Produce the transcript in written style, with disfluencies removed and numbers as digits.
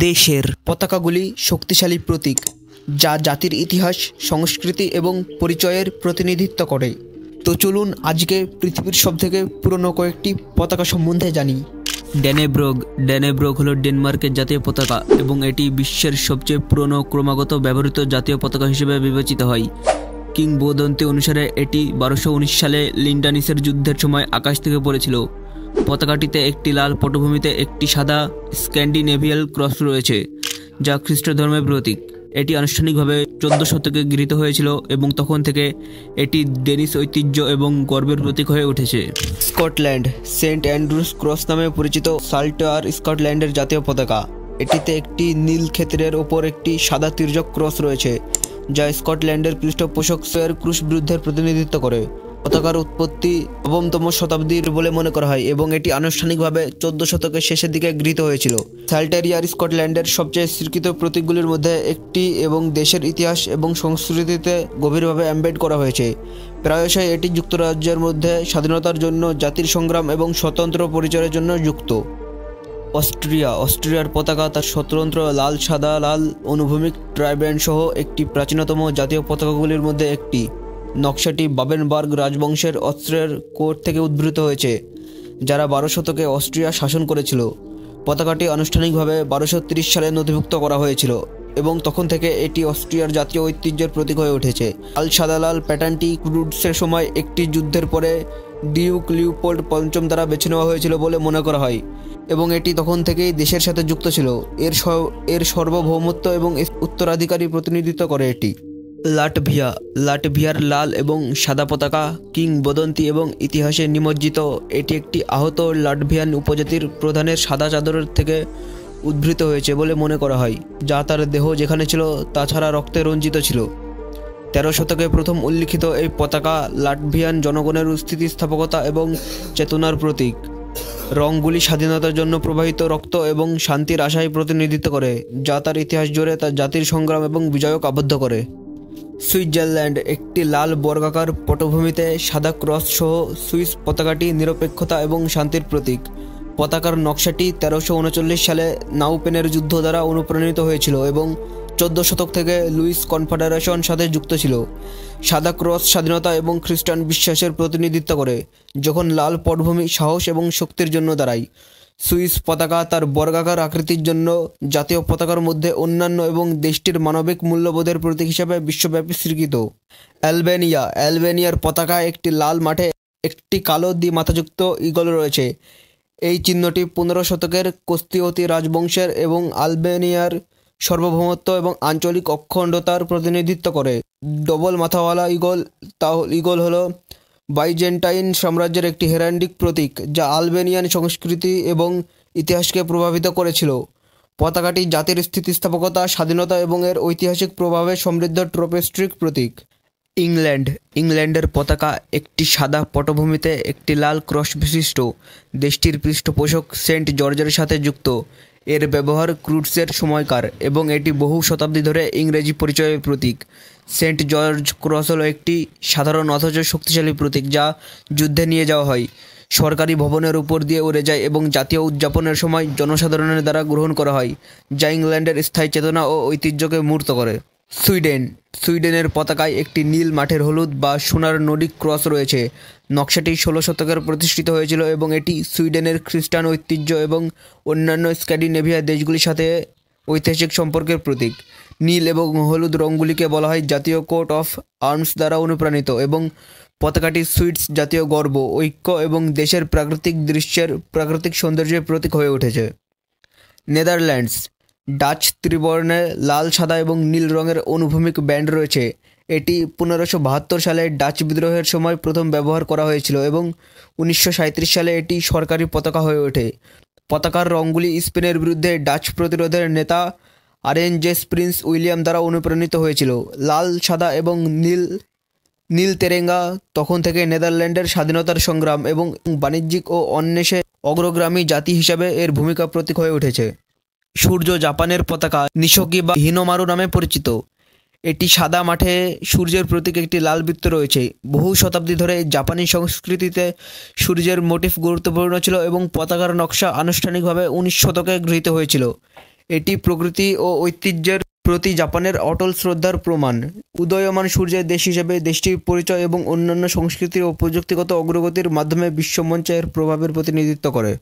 দেশের পতাকাগুলি শক্তিশালী প্রতীক যা জাতির ইতিহাস, সংস্কৃতি এবং পরিচয়ের প্রতিনিধিত্ব করে। তো চলুন আজকে পৃথিবীর সবথেকে পুরনো কয়েকটি পতাকা সম্বন্ধে জানি। ড্যানেব্রোগ হলো ডেনমার্কের জাতীয় পতাকা এবং এটি বিশ্বের সবচেয়ে পুরনো ক্রমাগত ব্যবহৃত জাতীয় পতাকা হিসেবে বিবেচিত হয়। কিংবদন্তি অনুসারে এটি 1219 সালে লিন্ডানিসের যুদ্ধের সময় আকাশ থেকে পড়েছিল। পতাকাটিতে একটি লাল পটভূমিতে একটি সাদা স্ক্যান্ডিনেভিয়াল ক্রস রয়েছে, যা খ্রিস্ট ধর্মের প্রতীক। এটি আনুষ্ঠানিকভাবে 14 শতকে গৃহীত হয়েছিল এবং তখন থেকে এটি ডেনিশ ঐতিহ্য এবং গর্বের প্রতীক হয়ে উঠেছে। স্কটল্যান্ড সেন্ট অ্যান্ড্রুস ক্রস নামে পরিচিত সাল্টার স্কটল্যান্ডের জাতীয় পতাকা। এটিতে একটি নীল ক্ষেত্রের ওপর একটি সাদা তির্যক ক্রস রয়েছে, যা স্কটল্যান্ডের পৃষ্ঠপোষকের ক্রুশ বিরুদ্ধের প্রতিনিধিত্ব করে। পতাকার উৎপত্তি নবমতম শতাব্দীর বলে মনে করা হয় এবং এটি আনুষ্ঠানিকভাবে 14 শতকের শেষের দিকে গৃহীত হয়েছিল। সাল্টারিয়ার স্কটল্যান্ডের সবচেয়ে স্বীকৃত প্রতীকগুলির মধ্যে একটি এবং দেশের ইতিহাস এবং সংস্কৃতিতে গভীরভাবে এমবেড করা হয়েছে। প্রায়শই এটি যুক্তরাজ্যের মধ্যে স্বাধীনতার জন্য, জাতির সংগ্রাম এবং স্বতন্ত্র পরিচয়ের জন্য যুক্ত। অস্ট্রিয়ার পতাকা তার স্বতন্ত্র লাল সাদা লাল অনুভূমিক ট্রাইব্যান্ড সহ একটি প্রাচীনতম জাতীয় পতাকাগুলির মধ্যে একটি। নকশাটি বাবেনবার্গ রাজবংশের অস্ত্রের কোট থেকে উদ্ভূত হয়েছে, যারা 12 শতকে অস্ট্রিয়া শাসন করেছিল। পতাকাটি আনুষ্ঠানিকভাবে 1230 সালে নথিভুক্ত করা হয়েছিল এবং তখন থেকে এটি অস্ট্রিয়ার জাতীয় ঐতিহ্যের প্রতীক হয়ে উঠেছে। লাল সাদা লাল প্যাটার্নটি ক্রুডসের সময় একটি যুদ্ধের পরে ডিউক লিওপোল্ড পঞ্চম দ্বারা বেছে নেওয়া হয়েছিল বলে মনে করা হয় এবং এটি তখন থেকেই দেশের সাথে যুক্ত ছিল। এর সার্বভৌমত্ব এবং উত্তরাধিকারী প্রতিনিধিত্ব করে এটি। লাটভিয়ার লাল এবং সাদা পতাকা কিংবদন্তি এবং ইতিহাসে নিমজ্জিত। এটি একটি আহত লাটভিয়ান উপজাতির প্রধানের সাদা চাদরের থেকে উদ্ভূত হয়েছে বলে মনে করা হয়, যা তার দেহ যেখানে ছিল তাছাড়া রক্তে রঞ্জিত ছিল। 13 শতকে প্রথম উল্লিখিত এই পতাকা লাটভিয়ান জনগণের স্থিতিস্থাপকতা এবং চেতনার প্রতীক। রঙগুলি স্বাধীনতার জন্য প্রবাহিত রক্ত এবং শান্তির আশায় প্রতিনিধিত্ব করে, যা তার ইতিহাস জুড়ে তার জাতির সংগ্রাম এবং বিজয়ক আবদ্ধ করে। সুইজারল্যান্ড একটি লাল বর্গাকার পটভূমিতে সাদা ক্রস সহ সুইস পতাকাটি নিরপেক্ষতা এবং শান্তির প্রতীক। পতাকার নকশাটি 1339 সালে নাউপেনের যুদ্ধ দ্বারা অনুপ্রাণিত হয়েছিল এবং 14 শতক থেকে লুইস কনফেডারেশন সাথে যুক্ত ছিল। সাদা ক্রস স্বাধীনতা এবং খ্রিস্টান বিশ্বাসের প্রতিনিধিত্ব করে, যখন লাল পটভূমি সাহস এবং শক্তির জন্য দাঁড়ায়। সুইস পতাকা তার বর্গাকার আকৃতির জন্য জাতীয় পতাকার মধ্যে অন্যান্য এবং দেশটির মানবিক মূল্যবোধের প্রতীক হিসেবে বিশ্বব্যাপী স্বীকৃত। অ্যালবেনিয়ার পতাকায় একটি লাল মাঠে একটি কালো দ্বিমাথাযুক্ত ঈগল রয়েছে। এই চিহ্নটি 15 শতকের কস্তিয়তি রাজবংশের এবং আলবেনিয়ার সার্বভৌমত্ব এবং আঞ্চলিক অখণ্ডতার প্রতিনিধিত্ব করে। ডবল মাথাওয়ালা ঈগল হল বাইজেন্টাইন সাম্রাজ্যের একটি হেরাল্ডিক প্রতীক, যা আলবেনিয়ান সংস্কৃতি এবং ইতিহাসকে প্রভাবিত করেছিল। পতাকাটি জাতির স্থিতিস্থাপকতা, স্বাধীনতা এবং এর ঐতিহাসিক প্রভাবে সমৃদ্ধ ট্রপেস্ট্রিক প্রতীক। ইংল্যান্ডের পতাকা একটি সাদা পটভূমিতে একটি লাল ক্রস বিশিষ্ট। দেশটির পৃষ্ঠপোষক সেন্ট জর্জের সাথে যুক্ত। এর ব্যবহার ক্রুডসের সময়কার এবং এটি বহু শতাব্দী ধরে ইংরেজি পরিচয়ের প্রতীক। সেন্ট জর্জ ক্রস হলো একটি সাধারণ অথচ শক্তিশালী প্রতীক, যা যুদ্ধে নিয়ে যাওয়া হয়, সরকারি ভবনের উপর দিয়ে উড়ে যায় এবং জাতীয় উদযাপনের সময় জনসাধারণের দ্বারা গ্রহণ করা হয়, যা ইংল্যান্ডের স্থায়ী চেতনা ও ঐতিহ্যকে মূর্ত করে। সুইডেনের পতাকায় একটি নীল মাঠের হলুদ বা সোনার নডিক ক্রস রয়েছে। নকশাটি 16 শতকের প্রতিষ্ঠিত হয়েছিল এবং এটি সুইডেনের খ্রিস্টান ঐতিহ্য এবং অন্যান্য স্ক্যান্ডিনেভিয়া দেশগুলির সাথে ঐতিহাসিক সম্পর্কের প্রতীক। নীল এবং হলুদ রঙগুলিকে বলা হয় জাতীয় কোট অফ আর্মস দ্বারা অনুপ্রাণিত এবং পতাকাটি সুইডস জাতীয় গর্ব, ঐক্য এবং দেশের প্রাকৃতিক দৃশ্যের প্রাকৃতিক সৌন্দর্যের প্রতীক হয়ে উঠেছে। নেদারল্যান্ডস ডাচ ত্রিবর্ণে লাল সাদা এবং নীল রঙের অনুভূমিক ব্যান্ড রয়েছে। এটি 1572 সালে ডাচ বিদ্রোহের সময় প্রথম ব্যবহার করা হয়েছিল এবং 1937 সালে এটি সরকারি পতাকা হয়ে ওঠে। পতাকার রঙগুলি স্পেনের বিরুদ্ধে ডাচ প্রতিরোধের নেতা আরেঞ্জেস প্রিন্স উইলিয়াম দ্বারা অনুপ্রাণিত হয়েছিল। লাল সাদা এবং নীল তেরেঙ্গা তখন থেকে নেদারল্যান্ডের স্বাধীনতার সংগ্রাম এবং বাণিজ্যিক ও অন্বেষে অগ্রগামী জাতি হিসাবে এর ভূমিকা প্রতীক হয়ে উঠেছে। সূর্য জাপানের পতাকা নিশোকি বা হিনোমারু নামে পরিচিত। এটি সাদা মাঠে সূর্যের প্রতীক একটি লাল বৃত্ত রয়েছে। বহু শতাব্দী ধরে জাপানি সংস্কৃতিতে সূর্যের মোটিফ গুরুত্বপূর্ণ ছিল এবং পতাকার নকশা আনুষ্ঠানিকভাবে 19 শতকে গৃহীত হয়েছিল। এটি প্রকৃতি ও ঐতিহ্যের প্রতি জাপানের অটল শ্রদ্ধার প্রমাণ। উদীয়মান সূর্যের দেশ হিসেবে দেশটির পরিচয় এবং অন্যান্য সংস্কৃতি ও প্রযুক্তিগত অগ্রগতির মাধ্যমে বিশ্বমঞ্চে এর প্রভাবের প্রতিনিধিত্ব করে।